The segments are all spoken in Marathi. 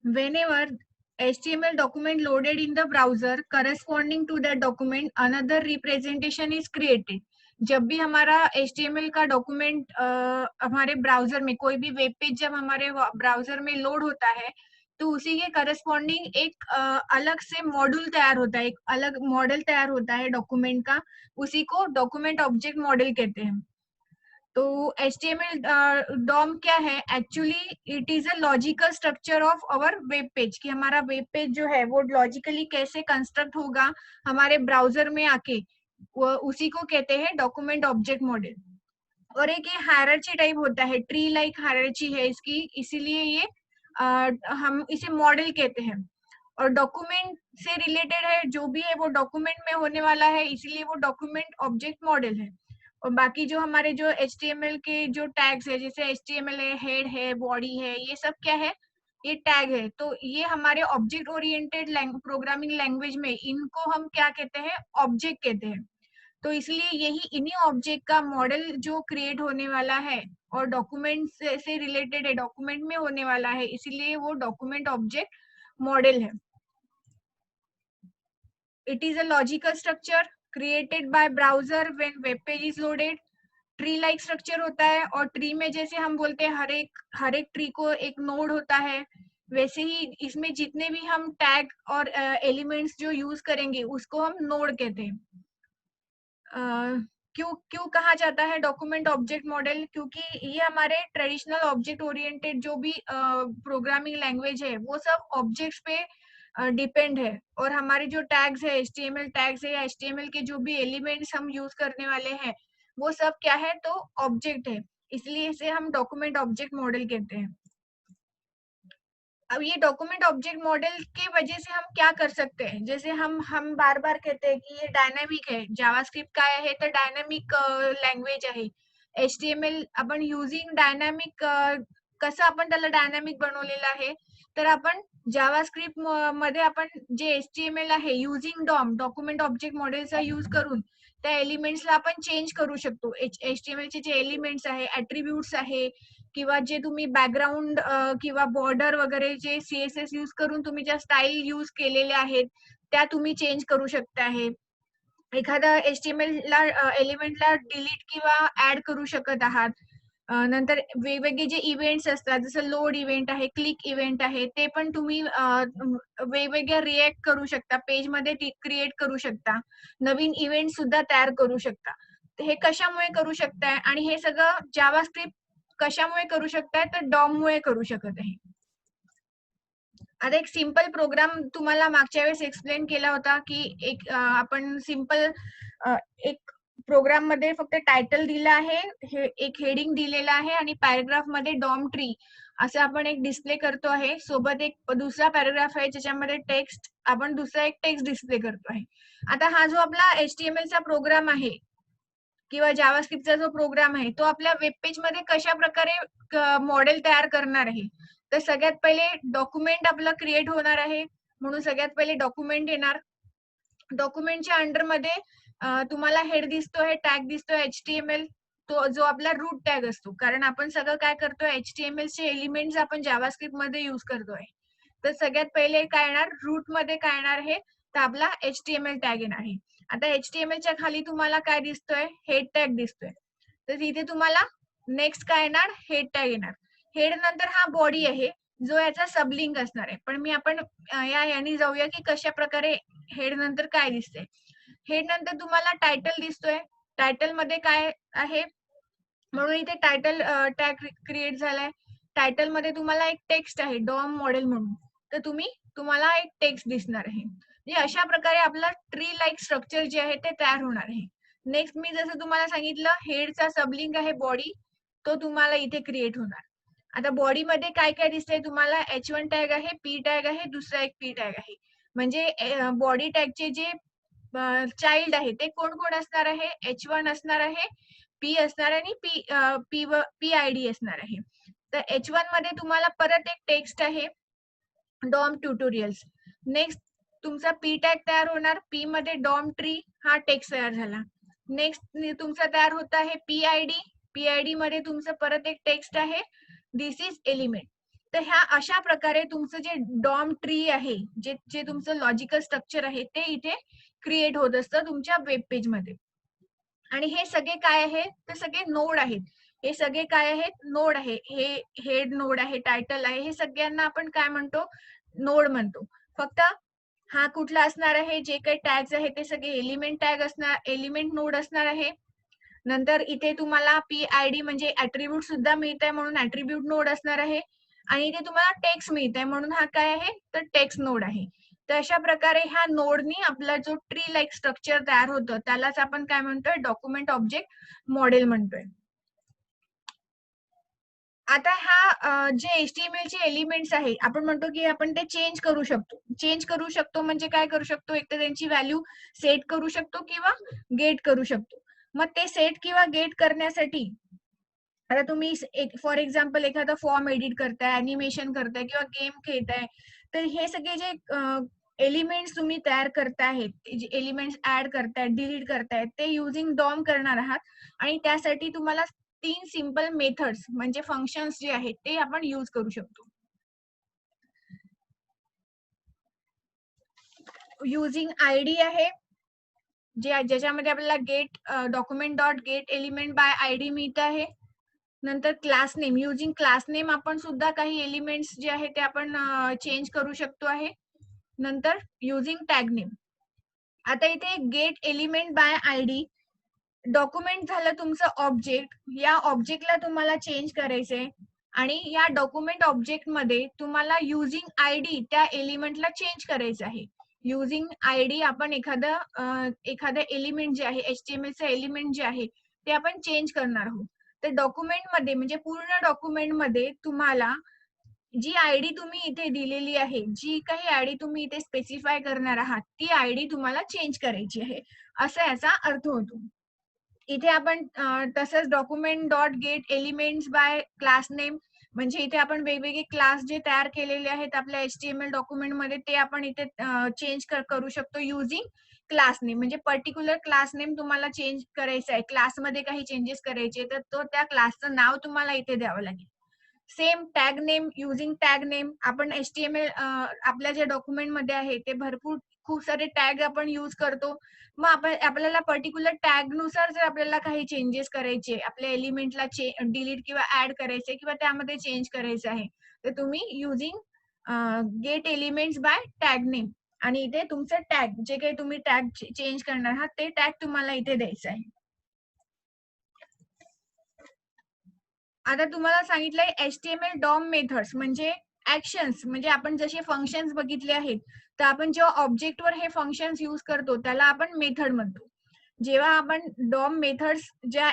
Whenever HTML document loaded in the browser, corresponding to that document, another representation is created. जब भी हमारा HTML का डॉक्यूमेंट हमारे ब्राउजर में, कोई भी वेब पेज जब हमारे ब्राउजर में लोड होता है, तो उसी के करस्पॉन्डिंग एक अलग से मॉड्यूल तैयार होता है, एक अलग मॉडल तैयार होता है डॉक्यूमेंट का, उसी को डॉक्यूमेंट ऑब्जेक्ट मॉडल कहते हैं। तो HTML DOM क्या है? Actually it is a logical structure of our web page, कि हमारा वेब पेज जो है वो लॉजिकली कैसे कंस्ट्रक्ट होगा हमारे ब्राउजर में आके, उसी को कहते हैं डॉक्यूमेंट ऑब्जेक्ट मॉडल। और एक ये हायरार्ची टाइप होता है, ट्री लाइक हायरार्ची है इसकी, इसीलिए ये हम इसे मॉडल कहते हैं। और डॉक्यूमेंट से रिलेटेड है, जो भी है वो डॉक्यूमेंट में होने वाला है, इसीलिए वो डॉक्यूमेंट ऑब्जेक्ट मॉडल है। और बाकी जो हमारे जो HTML के जो टैग्स है, जैसे HTML है, हेड है, बॉडी है, ये सब क्या है? ये टैग है। तो ये हमारे ऑब्जेक्ट ओरिएंटेड प्रोग्रामिंग लैंग्वेज में इनको हम क्या कहते हैं? ऑब्जेक्ट कहते हैं। तो इसलिए यही इन्हीं ऑब्जेक्ट का मॉडल जो क्रिएट होने वाला है और डॉक्यूमेंट से रिलेटेड है, डॉक्यूमेंट में होने वाला है, इसीलिए वो डॉक्यूमेंट ऑब्जेक्ट मॉडल है। It is a logical structure created by browser when web page is loaded. Tree like structure होता है, और ट्री में जैसे हम बोलते हैं हर एक ट्री को एक नोड होता है, वैसे ही इसमें जितने भी हम टैग और एलिमेंट्स जो यूज करेंगे उसको हम नोड कहते हैं। क्यों क्यों कहा जाता है डॉक्यूमेंट ऑब्जेक्ट मॉडल? क्योंकि ये हमारे ट्रेडिशनल ऑब्जेक्ट ओरिएंटेड जो भी प्रोग्रामिंग लैंग्वेज है वो सब ऑब्जेक्ट्स पे डिपेंड है, और हमारे जो टैग्स है, HTML टैग्स है या HTML के जो भी एलिमेंट्स हम यूज करने वाले हैं वो सब क्या है? तो ऑब्जेक्ट है, इसलिए इसे हम डॉक्यूमेंट ऑब्जेक्ट मॉडल कहते हैं। अब ये डॉक्यूमेंट ऑब्जेक्ट मॉडल की वजह से हम क्या कर सकते हैं? जैसे हम बार बार कहते हैं कि ये डायनामिक है, जावास्क्रिप्ट काय आहे तर डायनामिक लँग्वेज आहे, HTML आपण युजिंग डायनामिक, कसं आपण त्याला डायनामिक बनवलेलं आहे? तर आपण जावास्क्रिप्ट मध्ये आपण जे HTML आहे युजिंग डॉम, डॉक्युमेंट ऑब्जेक्ट मॉडेलचा यूज करून त्या एलिमेंट्सला आपण चेंज करू शकतो। HTML चे जे एलिमेंट्स आहे, ऍट्रिब्यूट्स आहे, किंवा जे तुम्ही बॅकग्राऊंड किंवा बॉर्डर वगैरे जे CSS यूज करून तुम्ही ज्या स्टाईल यूज केलेल्या आहेत त्या तुम्ही चेंज करू शकता आहे। एखादा HTML ला एलिमेंटला डिलीट किंवा ऍड करू शकत आहात। नंतर वेगवेगळे जे इव्हेंट्स असतात, जसं लोड इव्हेंट आहे, क्लिक इव्हेंट आहे, ते पण तुम्ही वेगवेगळ्या रिएक्ट करू शकता, पेजमध्ये क्रिएट करू शकता, नवीन इव्हेंट सुद्धा तयार करू शकता। हे कशामुळे करू शकताय? आणि हे सगळं जावास्क्रिप्ट कशामुळे करू शकताय? तर डॉम मुळे करू शकत आहे। आता एक सिंपल प्रोग्राम तुम्हाला मागच्या वेळेस एक्सप्लेन केला होता, की एक आपण सिंपल एक प्रोग्राम मध्ये फक्त टायटल दिलं आहे, एक हेडिंग दिलेला आहे आणि पॅराग्राफ मध्ये डॉम ट्री असं आपण एक डिस्प्ले करतो आहे, सोबत एक दुसरा पॅराग्राफ आहे ज्याच्यामध्ये टेक्स्ट, आपण दुसरा एक टेक्स्ट डिस्प्ले करतो आहे। आता हा जो आपला HTML चा प्रोग्राम आहे किंवा जावास्क्रिप्टचा जो प्रोग्राम आहे तो आपल्या वेब पेज मध्ये कशा प्रकारे मॉडेल तयार करणार आहे? तर सगळ्यात पहिले डॉक्युमेंट आपला क्रिएट होणार आहे, म्हणून सगळ्यात पहिले डॉक्युमेंट येणार। डॉक्युमेंटच्या अंडर मध्ये तुम्हाला हेड दिसतोय, टॅग दिसतोय HTML, तो जो आपला रूट टॅग असतो, कारण आपण सगळं काय करतोय, HTML चे एलिमेंट्स आपण जावास्क्रिप्ट मध्ये यूज करतोय। तर सगळ्यात पहिले काय येणार? रूट मध्ये काय येणार आहे? तर आपला HTML टॅग येणार आहे। आता HTML च्या खाली तुम्हाला काय दिसतोय? हेड टॅग दिसतोय। तर इथे तुम्हाला नेक्स्ट काय येणार? हेड टॅग येणार। हेड नंतर हा बॉडी आहे जो याचा सबलिंक असणार आहे, पण आपण याने जाऊया की कशा प्रकारे हेड नंतर काय दिसते। हेड नंतर तुम्हाला टायटल दिसतोय, टायटल मध्ये काय आहे? म्हणून इथे टायटल टॅग क्रिएट झालाय। टायटल मध्ये तुम्हाला एक टेक्स्ट आहे डॉम मॉडेल म्हणून, तर तुम्हाला एक टेक्स्ट दिसणार आहे। म्हणजे अशा प्रकारे आपला ट्री लाईक स्ट्रक्चर जे आहे ते तयार होणार आहे। नेक्स्ट मी जसं तुम्हाला सांगितलं, हेडचा सबलिंक आहे बॉडी, तो तुम्हाला इथे क्रिएट होणार। आता बॉडी मध्ये काय काय दिसतंय तुम्हाला? H1 टॅग आहे, P टॅग आहे, दुसरा एक P टॅग आहे। म्हणजे बॉडी टॅगचे जे चाइल्ड आहे ते कोण कोण असणार आहे? H1 असणार आहे, P असणार आणि PID असणार आहे। तर H1 मध्ये तुम्हाला परत एक टेक्स्ट आहे डॉम ट्युटोरियल्स। नेक्स्ट तुमचा P टॅग तयार होणार, P मध्ये डॉम ट्री हा टेक्स्ट तयार झाला। नेक्स्ट तुमचा तयार होत आहे PID, PID मध्ये तुमचं परत एक टेक्स्ट आहे दिस इज एलिमेंट। तर ह्या अशा प्रकारे तुमचं जे डॉम ट्री आहे, जे तुमचं लॉजिकल स्ट्रक्चर आहे, ते इथे क्रिएट होत असतं तुमच्या वेब पेज मध्ये. आणि हे सगळे काय आहे, ते सगळे नोड आहेत. हे सगळे काय आहेत, नोड आहे. हे हेड नोड आहे, टायटल आहे, हे सगळ्यांना आपण काय म्हणतो, नोड म्हणतो. फक्त हा कुठला असणार आहे, जे काही टॅग्स आहे ते सगळे एलिमेंट टॅग असणार, एलिमेंट नोड असणार आहे. नंतर इथे तुम्हाला PID म्हणजे ऍट्रिब्यूट सुद्धा मिळत आहे, म्हणून ऍट्रिब्यूट नोड असणार आहे. आणि इथे तुम्हाला टेक्स्ट मिळत आहे, म्हणून हा काय आहे, तर टेक्स्ट नोड आहे. तर अशा प्रकारे ह्या नोडनी आपला जो ट्री लाईक स्ट्रक्चर तयार होतं, त्यालाच आपण काय म्हणतोय, डॉक्युमेंट ऑब्जेक्ट मॉडेल म्हणतोय. आता ह्या जे HTML चे एलिमेंट्स आहे, आपण म्हणतो की आपण ते चेंज करू शकतो. चेंज करू शकतो म्हणजे काय करू शकतो, एक तर त्यांची व्हॅल्यू सेट करू शकतो किंवा गेट करू शकतो. मग ते सेट किंवा गेट करण्यासाठी आता तुम्ही फॉर एक्झाम्पल एखादा फॉर्म एडिट करताय, अॅनिमेशन करताय किंवा गेम खेळताय, तर हे सगळे जे एलिमेंट्स तुम्ही तयार करताय, जे एलिमेंट्स ऍड करतायत, डिलीट करतायत, ते युजिंग डॉम करणार आहात. आणि त्यासाठी तुम्हाला 3 सिंपल मेथड्स म्हणजे फंक्शन्स जे आहेत ते आपण यूज करू शकतो. युजिंग आयडी आहे, ज्याच्यामध्ये आपल्याला get document dot get element by ID मिळत आहे. नंतर class name, using class name आपण सुद्धा काही एलिमेंट्स जे आहे ते आपण चेंज करू शकतो आहे. नंतर युजिंग टॅग नेम. आता इथे gate element by ID, document झालं तुमचं ऑब्जेक्ट, या ऑब्जेक्टला तुम्हाला चेंज करायचंय आणि या डॉक्युमेंट ऑब्जेक्ट मध्ये तुम्हाला युजिंग आयडी त्या एलिमेंटला चेंज करायचं आहे. युजिंग आयडी आपण एखादं एलिमेंट जे आहे, HTML चं एलिमेंट जे आहे ते आपण चेंज करणार आहोत. तर डॉक्युमेंट मध्ये म्हणजे पूर्ण डॉक्युमेंट मध्ये तुम्हाला जी आयडी तुम्ही इथे दिलेली आहे, जी काही आयडी तुम्ही इथे स्पेसिफाय करणार आहात, ती आयडी तुम्हाला चेंज करायची आहे, असा याचा अर्थ होतो. इथे आपण तसंच document dot gate elements bye class name, म्हणजे इथे आपण वेगवेगळे क्लास जे तयार केलेले आहेत आपल्या HTML डॉक्युमेंट मध्ये, ते आपण इथे चेंज करू शकतो युजिंग क्लास नेम. म्हणजे पर्टिक्युलर क्लास नेम तुम्हाला चेंज करायचं आहे, क्लासमध्ये काही चेंजेस करायचे, तर तो त्या क्लासचं नाव तुम्हाला इथे द्यावं लागेल. Same tag name, using tag name, आपण HTML आपल्या जे डॉक्युमेंट मध्ये आहे ते भरपूर खूप सारे टॅग आपण यूज करतो. मग आपल्याला पर्टिक्युलर टॅग नुसार जर आपल्याला काही चेंजेस करायचे, आपल्या एलिमेंटला डिलीट किंवा ऍड करायचे किंवा त्यामध्ये चेंज करायचे आहे, तर तुम्ही using gate elements bye tag name आणि इथे तुमचं टॅग, जे काही तुम्ही टॅग चेंज करणार आहात ते टॅग तुम्हाला इथे द्यायचं आहे. आता तुम्हाला सांगितलंय HTML डॉम मेथड्स म्हणजे ऍक्शन्स, म्हणजे आपण जसे फंक्शन्स बघितले आहेत, तर आपण जेव्हा ऑब्जेक्टवर हे फंक्शन्स यूज करतो त्याला आपण मेथड म्हणतो. जेव्हा आपण डॉम मेथड्स, ज्या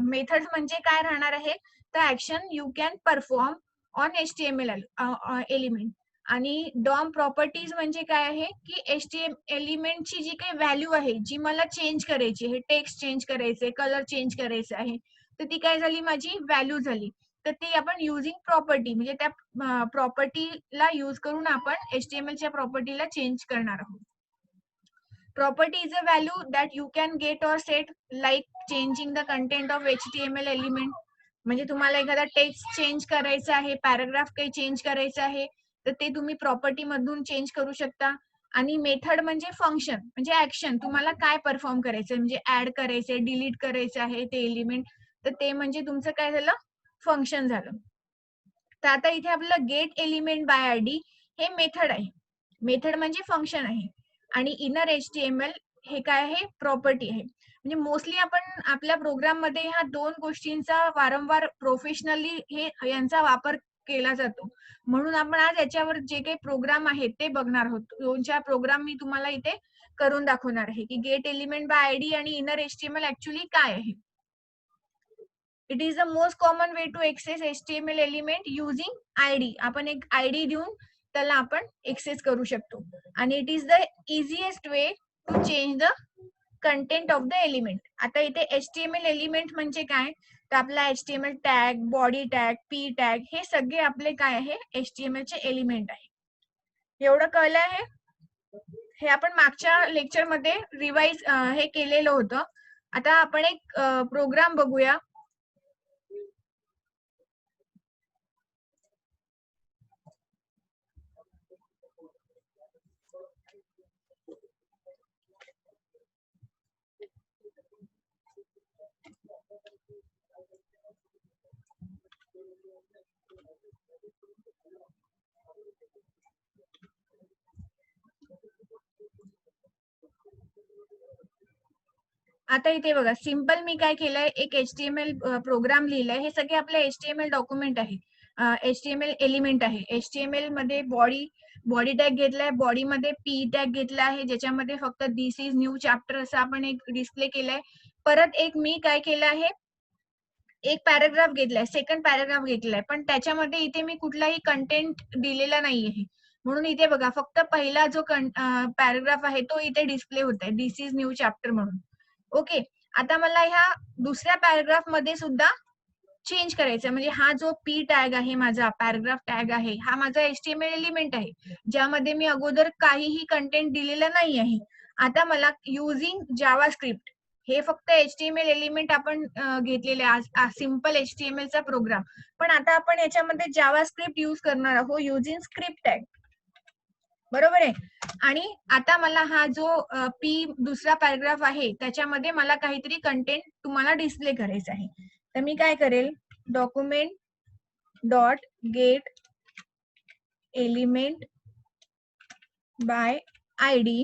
मेथड्स म्हणजे काय राहणार आहे, तर action you can perform on HTML element. आणि डॉम प्रॉपर्टीज म्हणजे काय आहे, की HTML एलिमेंटची जी काही व्हॅल्यू आहे, जी मला चेंज करायची आहे, टेक्स्ट चेंज करायचे, कलर चेंज करायचे आहे, तर ती काय झाली, माझी व्हॅल्यू झाली. तर ती आपण युजिंग प्रॉपर्टी म्हणजे त्या प्रॉपर्टीला यूज करून आपण HTML च्या प्रॉपर्टीला चेंज करणार आहोत. Property is a value that you can get or set, like changing the content of HTML element. म्हणजे तुम्हाला एखादा टेक्स्ट चेंज करायचा आहे, पॅराग्राफ काही चेंज करायचं आहे, तर ते तुम्ही प्रॉपर्टी मधून चेंज करू शकता. आणि मेथड म्हणजे फंक्शन म्हणजे ऍक्शन, तुम्हाला काय परफॉर्म करायचं म्हणजे ऍड करायचंय, डिलीट करायचं आहे ते एलिमेंट, तर ते म्हणजे तुमचं काय झालं, फंक्शन झालं. तर आता इथे आपलं गेट एलिमेंट बाय आयडी हे मेथड आहे. मेथड म्हणजे फंक्शन आहे आणि इनर HTML हे काय आहे, प्रॉपर्टी आहे. म्हणजे मोस्टली आपण आपल्या प्रोग्राम मध्ये ह्या दोन गोष्टींचा वारंवार प्रोफेशनली यांचा वापर केला जातो. म्हणून आपण आज याच्यावर जे काही प्रोग्राम आहेत ते बघणार आहोत. 2-4 प्रोग्राम मी तुम्हाला इथे करून दाखवणार आहे की गेट एलिमेंट बाय आयडी आणि इनर HTML ऍक्च्युली काय आहे. It is the most common way to access HTML element using ID. आपण एक आयडी देऊन त्याला आपण एक्सेस करू शकतो. आणि it is the easiest way to change the content of the element. आता इथे HTML एलिमेंट म्हणजे काय, तर आपला HTML tag, body tag, P tag हे सगळे आपले काय आहे, HTML चे एलिमेंट आहे. एवढं कळलं आहे. हे आपण मागच्या लेक्चर मध्ये रिवाइज हे केलेलं होतं. आता आपण एक प्रोग्राम बघूया. आता इथे बघा, सिंपल मी काय केलंय, एक HTML प्रोग्राम लिहिलाय. हे सगळे आपले HTML डॉक्युमेंट आहे, HTML एलिमेंट आहे. HTML मध्ये बॉडी टॅग घेतलाय, बॉडी मध्ये पी टॅग घेतला आहे, ज्याच्यामध्ये फक्त दिस इज न्यू चॅप्टर असं आपण एक डिस्प्ले केलंय. परत एक मी काय केलं आहे, एक पॅराग्राफ घेतलाय, सेकंड पॅराग्राफ घेतलाय, पण त्याच्यामध्ये इथे मी कुठलाही कंटेंट दिलेला नाही आहे. म्हणून इथे बघा, फक्त पहिला जो पॅराग्राफ आहे तो इथे डिस्प्ले होत आहे, दिस इज न्यू चॅप्टर म्हणून. ओके, आता मला ह्या दुसऱ्या पॅराग्राफ मध्ये सुद्धा चेंज करायचं आहे. म्हणजे हा जो पी टॅग आहे, माझा पॅराग्राफ टॅग आहे, हा माझा HTML एलिमेंट आहे, ज्यामध्ये मी अगोदर काहीही कंटेंट दिलेलं नाही आहे. आता मला युझिंग जावास्क्रिप्ट, हे फक्त HTML एलिमेंट आपण घेतलेले सिंपल HTML चा प्रोग्राम, पण आता आपण याच्यामध्ये जावास्क्रिप्ट यूज करणार आहोत युझिंग स्क्रिप्ट टॅग, बरोबर आहे. आणि आता मला हा जो पी दुसरा पॅराग्राफ आहे, त्याच्यामध्ये मला काहीतरी कंटेंट तुम्हाला डिस्प्ले करायचं आहे. तर मी काय करेल, document dot get element by ID,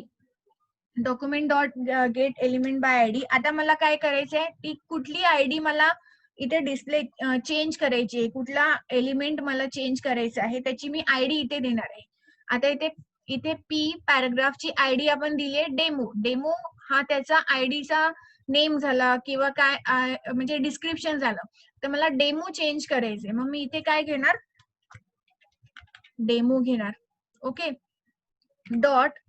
document dot get element by ID. आता मला काय करायचंय, ती कुठली आयडी मला इथे डिस्प्ले चेंज करायची आहे, कुठला एलिमेंट मला चेंज करायचा आहे, त्याची मी आयडी इथे देणार आहे. आता इथे पी पॅराग्राफची आयडी आपण दिली आहे डेमो. डेमो हा त्याचा आयडीचा नेम झाला किंवा काय म्हणजे डिस्क्रिप्शन झालं. तर मला डेमो चेंज करायचंय, मग मी इथे काय घेणार, डेमो घेणार. ओके, डॉट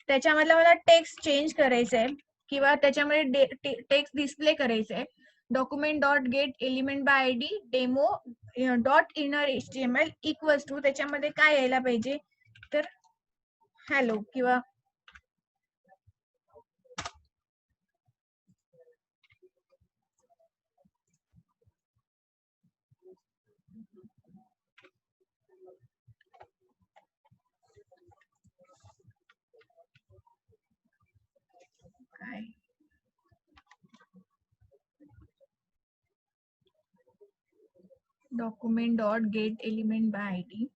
त्याच्यामधलं मला टेक्स्ट चेंज करायचंय किंवा त्याच्यामध्ये टेक्स्ट डिस्प्ले करायचंय. Document dot get element by ID demo dot inner HTML equals to, त्याच्यामध्ये काय यायला पाहिजे, तर हॅलो किंवा काय, document dot get element by ID,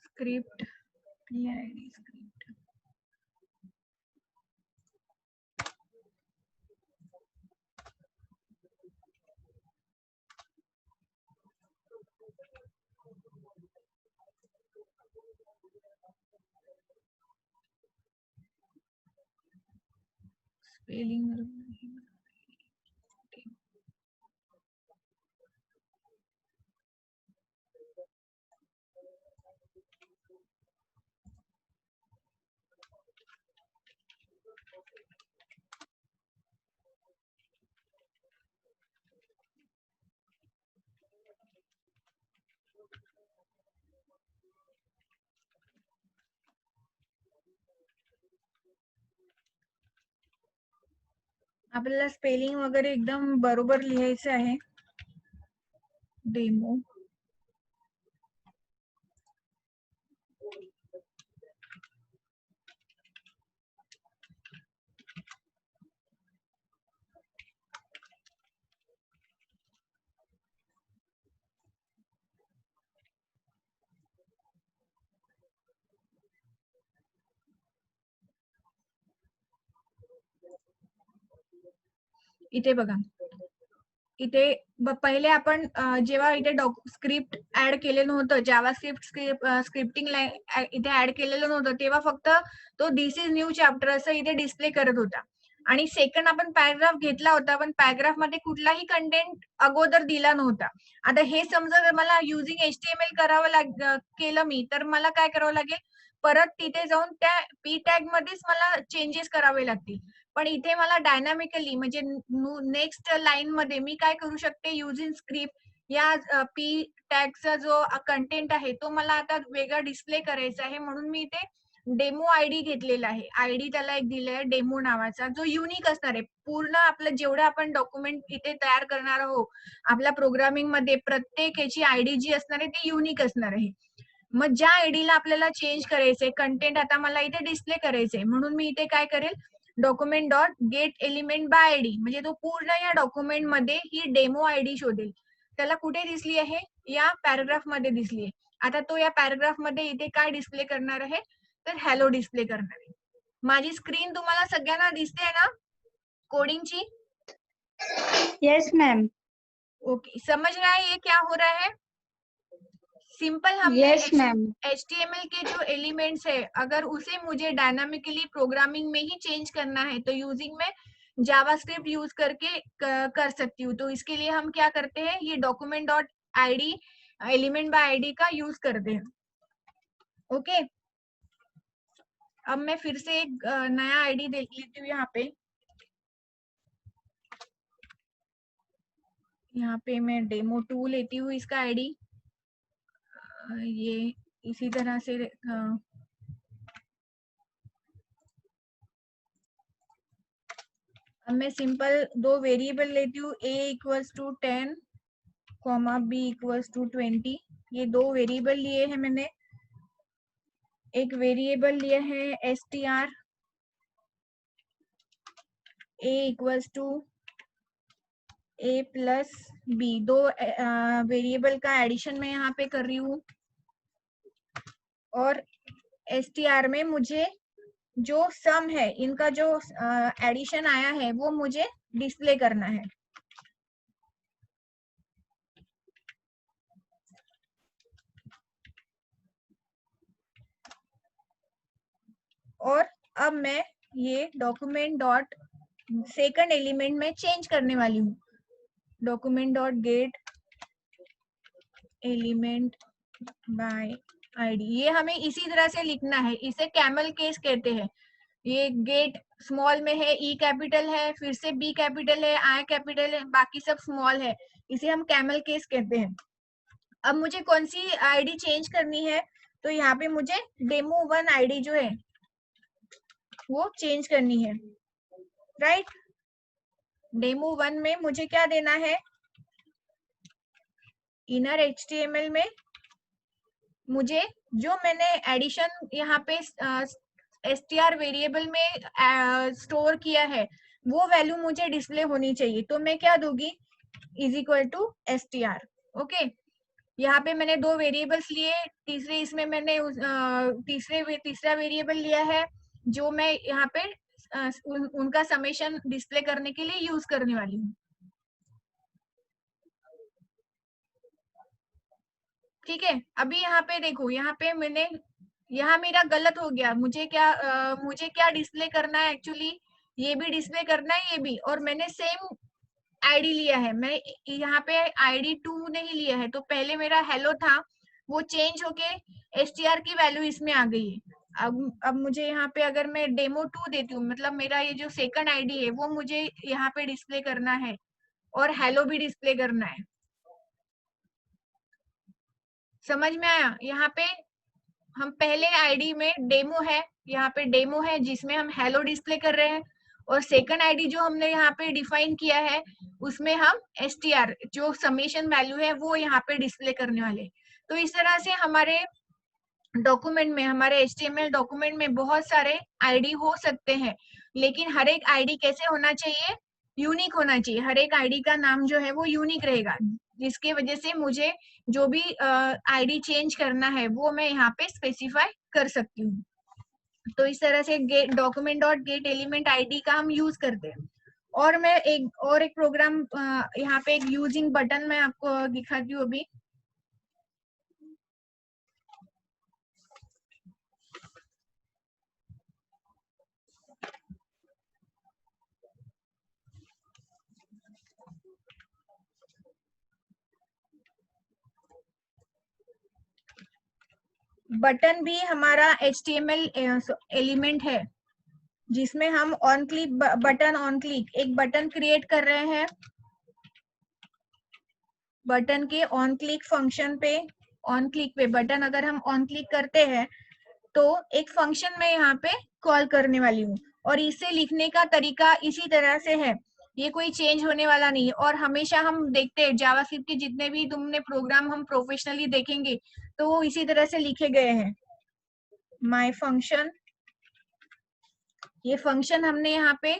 script PID script. Spelling आपल्याला स्पेलिंग वगैरे एकदम बरोबर लिहायचं आहे. डेमो इथे बघा, इथे पहिले आपण जेव्हा इथे स्क्रिप्ट ऍड केलेलं नव्हतं, जावा स्क्रिप्टिंग इथे ऍड केलेलं नव्हतं, तेव्हा फक्त तो दिस इज न्यू चॅप्टर असं इथे डिस्प्ले करत होता. आणि सेकंड आपण पॅराग्राफ घेतला होता, पण पॅराग्राफ मध्ये कुठलाही कंटेंट अगोदर दिला नव्हता. आता हे समजा मला युझिंग HTML करावं केलं मी, तर मला काय करावं लागेल, परत तिथे जाऊन त्या पी टॅग मध्येच मला चेंजेस करावे लागतील. पण इथे मला डायनामिकली म्हणजे नेक्स्ट लाईन मध्ये मी काय करू शकते, युझिंग स्क्रिप्ट या पी टॅगचा जो कंटेंट आहे तो मला आता वेगळा डिस्प्ले करायचा आहे, म्हणून मी इथे डेमो आयडी घेतलेला आहे. आयडी त्याला एक दिलाय डेमो नावाचा, जो युनिक असणार आहे. पूर्ण आपलं जेवढं आपण डॉक्युमेंट इथे तयार करणार आहोत आपल्या प्रोग्रामिंग मध्ये, प्रत्येक याची आयडी जी असणार आहे ती युनिक असणार आहे. मग ज्या आयडीला आपल्याला चेंज करायचंय कंटेंट, आता मला इथे डिस्प्ले करायचंय, म्हणून मी इथे काय करेल, document dot get element by ID, म्हणजे तो पूर्ण या डॉक्युमेंट मध्ये ही डेमो आयडी शोधेल. त्याला कुठे दिसली आहे? या पॅराग्राफ मध्ये दिसली आहे. आता तो या पॅराग्राफ मध्ये इथे काय डिस्प्ले करणार आहे? तर हॅलो डिस्प्ले करणार आहे. माझी स्क्रीन तुम्हाला सगळ्यांना दिसते ना कोडिंगची? Yes ma'am. ओके, समझ रहा है ये क्या हो रहा है? सिंपल हमने यस मैम. HTML के जो एलिमेंट्स है, अगर उसे मुझे डायनामिकली प्रोग्रामिंग में ही चेंज करना है तो यूजिंग में जावास्क्रिप्ट यूज करके कर सकती हूँ. तो इसके लिए हम क्या करते हैं, ये document dot ID element by ID का यूज करते हैं. ओके, अब मैं फिर से एक नया आईडी देख लेती हूँ. यहाँ पे मैं डेमो 2 लेती हूँ इसका आईडी. ये इसी तरह से अब मैं सिंपल दो वेरिएबल लेती हूँ, a equals to 10 comma b equals to 20. ये दो वेरिएबल लिए हैं मैंने. एक वेरिएबल लिया है str, a equals to a plus b. दो वेरिएबल का एडिशन मैं यहाँ पे कर रही हूँ. और str में मुझे जो सम है, इनका जो एडिशन आया है वो मुझे डिस्प्ले करना है. और अब मैं ये डॉक्यूमेंट डॉट सेकंड एलिमेंट में चेंज करने वाली हूँ. Document dot get element bye ID, ये हमें इसी तरह से लिखना है. इसे कैमल केस कहते हैं. ये गेट स्मॉल में है, ई कैपिटल है, फिर से बी कैपिटल है, आई कैपिटल है, बाकी सब स्मॉल है. इसे हम कैमल केस कहते हैं. अब मुझे कौन सी आईडी चेंज करनी है? तो यहाँ पे मुझे डेमो 1 आईडी जो है वो चेंज करनी है. राइट, डेमो 1 में मुझे क्या देना है? इनर HTML में मुझे जो मैंने एडिशन यहाँ पे str वेरिएबल में स्टोर किया है वो वैल्यू मुझे डिस्प्ले होनी चाहिए. तो मैं क्या दूंगी? Is equal to str. Okay, यहाँ पे मैंने दो वेरिएबल्स लिए. तीसरे इसमें मैंने तीसरा वेरिएबल लिया है जो मैं यहाँ पे उनका समेशन डिस्प्ले करने के लिए यूज करने वाली हूँ. ठीक है, अभी यहाँ पे देखो, यहाँ पे यहाँ मेरा गलत हो गया. मुझे क्या डिस्प्ले करना है एक्चुअली? ये भी डिस्प्ले करना है, ये भी. और मैंने सेम आईडी लिया है. मैं यहाँ पे आईडी 2 नहीं लिया है. तो पहले मेरा हेलो था, वो चेंज होके str की वैल्यू इसमें आ गई है. अब मुझे यहाँ पे अगर मैं डेमो 2 देती हूँ, मतलब मेरा ये जो सेकंड आईडी है वो मुझे यहाँ पे डिस्प्ले करना है और हेलो भी डिस्प्ले करना है. समझ में आया? यहाँ पे हम पहले आईडी में डेमो है, यहाँ पे डेमो है जिसमें हम हेलो डिस्प्ले कर रहे हैं. और सेकंड आईडी जो हमने यहाँ पे डिफाइन किया है उसमें हम str जो समेशन वैल्यू है वो यहाँ पे डिस्प्ले करने वाले. तो इस तरह से हमारे डॉक्यूमेंट में, हमारे HTML डॉक्यूमेंट में बहुत सारे आईडी हो सकते हैं, लेकिन हर एक आईडी कैसे होना चाहिए? यूनिक होना चाहिए. हर एक आईडी का नाम जो है वो यूनिक रहेगा, जिसके वजह से मुझे जो भी आईडी चेंज करना है वो मैं यहाँ पे स्पेसिफाई कर सकती हूँ. तो इस तरह से document dot get element ID का हम यूज करते हैं. और मैं एक प्रोग्राम यहाँ पे एक यूजिंग बटन मैं आपको दिखाती हूँ अभी. बटन भी हमारा HTML एलिमेंट है, जिसमें हम on click button, on click एक बटन क्रिएट कर रहे हैं. बटन के ऑन क्लिक फंक्शन पे, ऑन क्लिक पे बटन अगर हम ऑन क्लिक करते हैं तो एक फंक्शन मैं यहाँ पे कॉल करने वाली हूँ. और इसे लिखने का तरीका इसी तरह से है, ये कोई चेंज होने वाला नहीं है. और हमेशा हम देखते हैं जावास्क्रिप्ट के जितने भी तुमने प्रोग्राम हम प्रोफेशनली देखेंगे तो वो इसी तरह से लिखे गए हैं. माय फंक्शन ये फंक्शन हमने यहाँ पे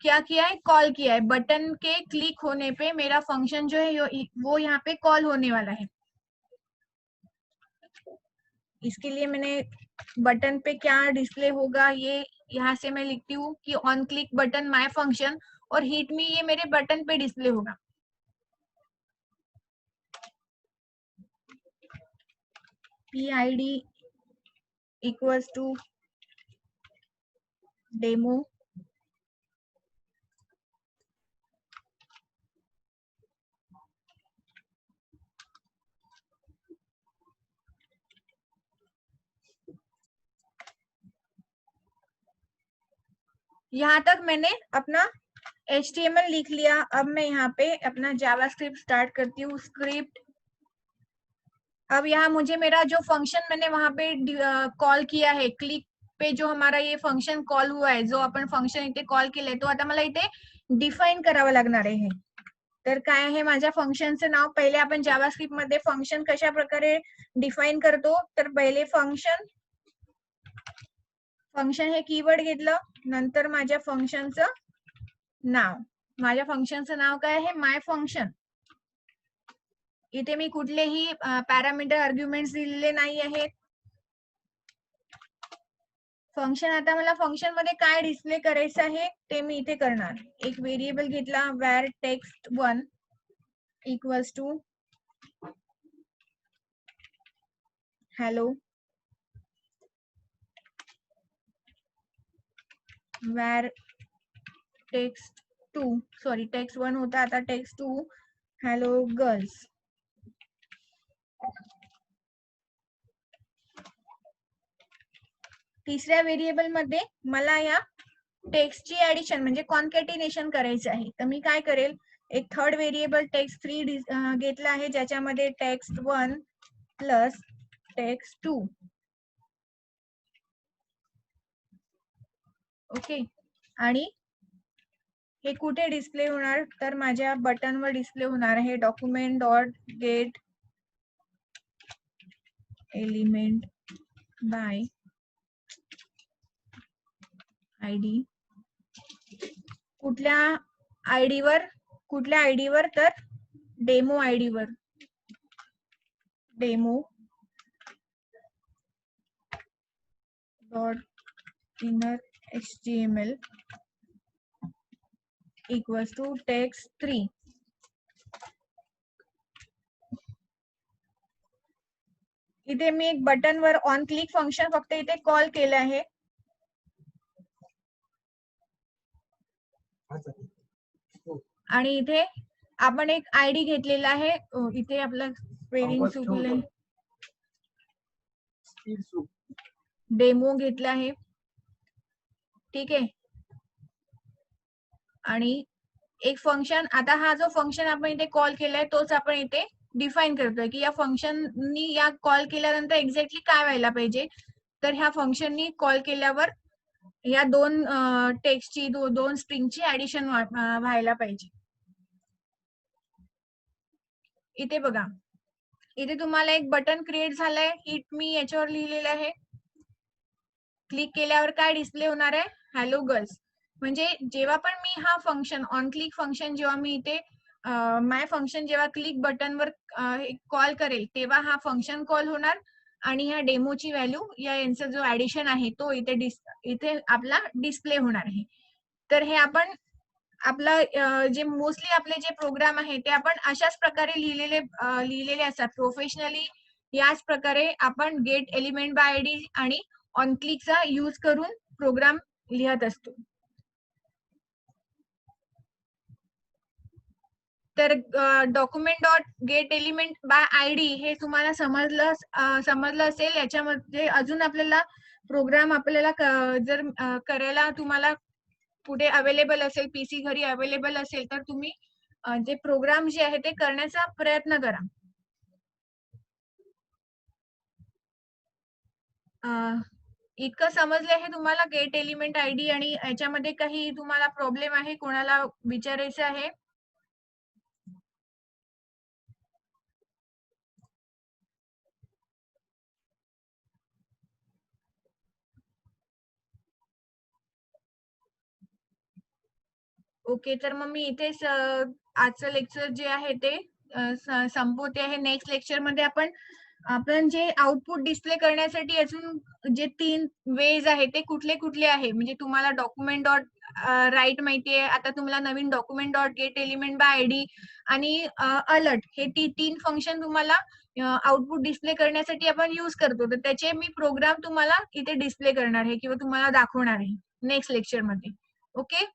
क्या किया है, कॉल किया है। बटन के क्लिक होने पे मेरा फंक्शन जो है वो यहाँ पे कॉल होने वाला है। इसके लिए मैंने बटन पे क्या डिस्प्ले होगा ये यहाँ से मैं लिखती हूँ कि on click button my function, और हिट मी ये मेरे बटन पे डिस्प्ले होगा। PID इक्वल्स टू डेमो यहाँ तक मैंने अपना HTML लिख लिया। अब मैं यहाँ पे अपना जावास्क्रिप्ट स्टार्ट करती हूँ। स्क्रिप्ट, अब यहाँ मुझे मेरा जो फंक्शन मैंने वहां पे कॉल किया है, क्लिक पे जो हमारा ये फंक्शन कॉल हुआ आहे, जो आपण फंक्शन इथे कॉल केलंय, तो आता मला इथे डिफाईन करावं लागणार आहे। तर काय आहे माझ्या फंक्शनचं नाव, पहिले आपण जावास्क्रिप्ट मध्ये फंक्शन कशा प्रकारे डिफाईन करतो, तर पहिले फंक्शन हे कीवर्ड घेतलं, नंतर माझ्या फंक्शनचं नाव, माझ्या फंक्शनचं नाव काय आहे, माय फंक्शन। इथे मी कुठलेही पॅरामीटर आर्ग्युमेंट्स दिलेले नाही आहेत। फंक्शन, आता मला फंक्शन मध्ये काय डिस्प्ले करायचं आहे ते मी इथे करणार। एक व्हेरिएबल घेतला var text1 equals to hello, var text2 sorry text1 होता, आता text2 हॅलो गर्ल्स। तिसऱ्या व्हेरिएबल मध्ये मला या टेक्स्टची ऍडिशन म्हणजे कॉन्कॅटिनेशन करायचं आहे। तर मी काय करेल, एक थर्ड व्हेरिएबल text3 घेतला आहे, ज्याच्यामध्ये text1 प्लस text2, ओके। आणि हे कुठे डिस्प्ले होणार, तर माझ्या बटनवर डिस्प्ले होणार आहे। Document dot get element by ID, कुठल्या आयडीवर, तर डेमो आयडीवर, demo dot inner HTML equals to text3। इथे मी एक बटनवर ऑन क्लिक फंक्शन फक्त इथे कॉल केलं आहे। आणि इथे आपण एक आयडी घेतलेला आहे, इथे आपलं स्पेलिंग चुकलंय, डेमो घेतला आहे, ठीक आहे। आणि एक फंक्शन, आता हा जो फंक्शन आपण इथे कॉल केलाय तोच आपण इथे डिफाईन करतोय की या फंक्शननी या कॉल केल्यानंतर एक्झॅक्टली काय व्हायला पाहिजे, तर ह्या फंक्शननी कॉल केल्यावर या दोन टेक्स्टची दोन स्ट्रिंगची ऍडिशन व्हायला पाहिजे। इथे बघा, इथे तुम्हाला एक बटन क्रिएट झालंय, हिट मी याच्यावर लिहिलेलं आहे। क्लिक केल्यावर काय डिस्प्ले होणार आहे, हॅलो गर्ल्स। म्हणजे जेव्हा पण मी हा फंक्शन ऑन क्लिक फंक्शन जेव्हा मी इथे माय फंक्शन जेव्हा क्लिक बटनवर कॉल करेल, तेव्हा हा फंक्शन कॉल होणार आणि ह्या डेमोची व्हॅल्यू, या यांचा जो ऍडिशन आहे तो इथे आपला डिस्प्ले होणार आहे। तर हे आपण आपला जे मोस्टली आपले जे प्रोग्राम आहे ते आपण अशाच प्रकारे लिहिलेले असतात प्रोफेशनली। याच प्रकारे आपण गेट एलिमेंट बाय आयडी आणि ऑन क्लिकचा यूज करून प्रोग्राम लिहत असतो। तर document dot get element by ID हे तुम्हाला समजलं असेल। याच्यामध्ये अजून आपल्याला प्रोग्राम आपल्याला जर करायला तुम्हाला कुठे अवेलेबल असेल, पीसी घरी अवेलेबल असेल, तर तुम्ही जे प्रोग्राम जे आहे ते करण्याचा प्रयत्न करा। इतकं समजलं आहे तुम्हाला गेट एलिमेंट आयडी, आणि याच्यामध्ये काही तुम्हाला प्रॉब्लेम आहे, कोणाला विचारायचं आहे? ओके, तर मग मी इथेच आजचं लेक्चर जे आहे ते संपवते आहे. नेक्स्ट लेक्चरमध्ये आपण जे आउटपुट डिस्प्ले करण्यासाठी अजून जे 3 वेज आहे ते कुठले कुठले आहे, म्हणजे तुम्हाला डॉक्युमेंट डॉट राईट माहिती आहे. आता तुम्हाला नवीन document dot get element by ID आणि अलर्ट हे 3 फंक्शन तुम्हाला आउटपुट डिस्प्ले करण्यासाठी आपण यूज करतो. तर त्याचे मी प्रोग्राम तुम्हाला इथे डिस्प्ले करणार आहे किंवा तुम्हाला दाखवणार आहे नेक्स्ट लेक्चरमध्ये. ओके.